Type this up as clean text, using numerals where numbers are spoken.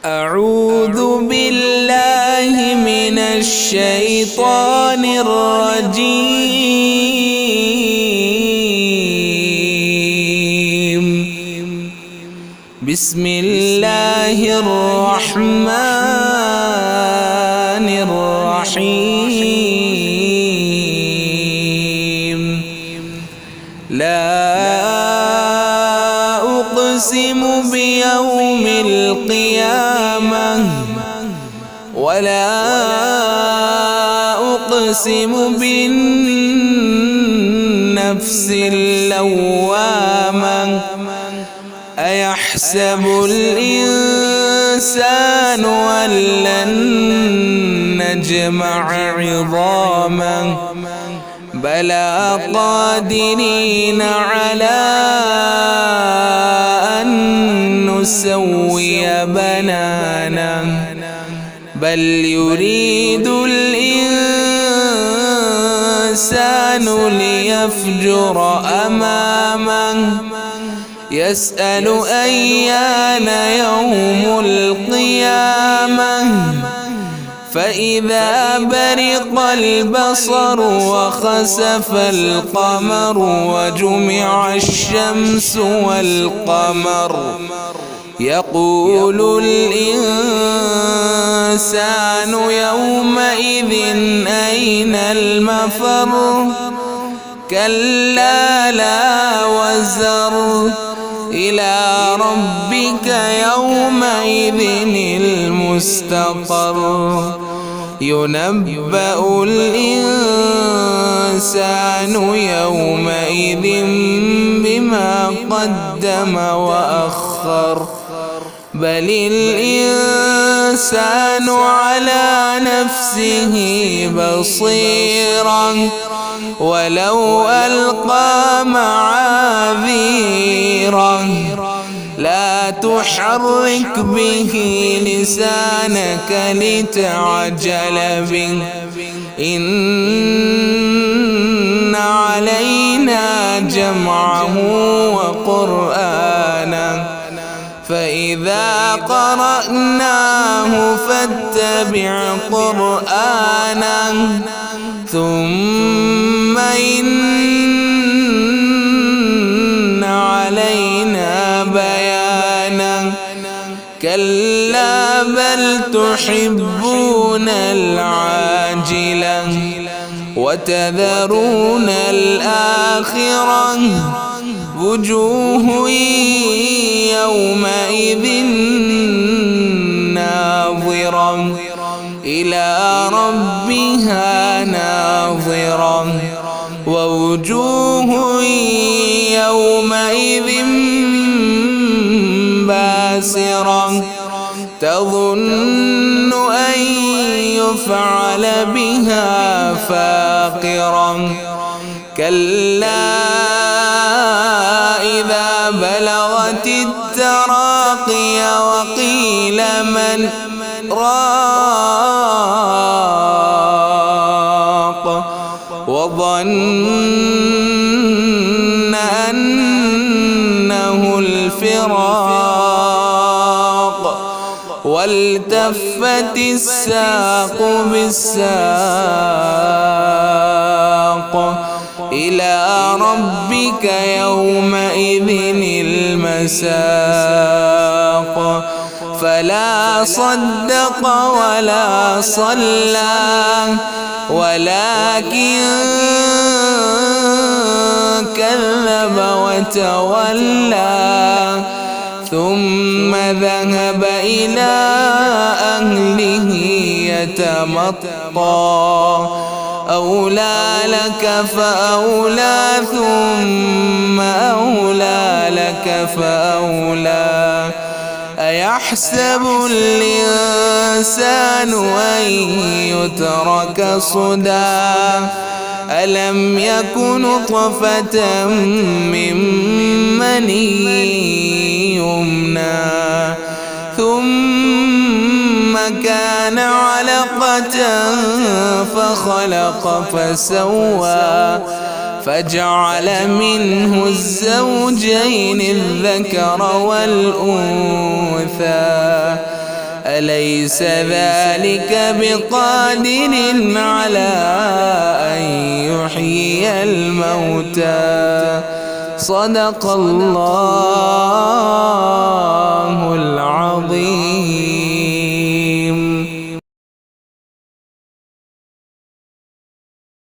أعوذ بالله من الشيطان الرجيم. بسم الله الرحمن الرحيم. لا أقسم بيوم القيامة ولا أقسم بالنفس اللوامة. أيحسب الإنسان أن لن نجمع عظامه بلى قادرين على أن نسوي بنانه بل يريد الإنسان ليفجر أمامه يسأل أيان يوم القيامة فإذا برق البصر وخسف القمر وجمع الشمس والقمر يقول الإنسان يومئذ أين المفر كلا لا وزر إلى ربك يومئذ المستقر ينبأ الإنسان يومئذ بما قدم وأخر بل الإنسان على نفسه بصيرا ولو ألقى معاذيره لا تحرك به لسانك لتعجل به إن علينا جمعه وقرآنه فإذا قرأناه فاتبع قرآنه ثم إن علينا بيانه كلا بل تحبون العاجلة وتذرون الآخرة وجوه يومئذ ناظرة إلى ربها ناظرة ووجوه يومئذ باسرة تظن أن يفعل بها فاقرة كلا إذا بلغت التراقي وقيل من راق وظن أنه الفراق والتفت الساق بالساق إلى ربك يومئذ المساق فلا صدق ولا صلى ولكن كذب وتولى ثم ذهب إلى أهله يتمطى أولى لك فأولى ثم أولى لك فأولى أيحسب الإنسان أن يترك صدى ألم يكن نطفة من مني يمنى ثم كان علقة فخلق فسوى فجعل منه الزوجين الذكر والأنثى أليس ذلك بقادر على أن يحيي الموتى صدق الله العظيم.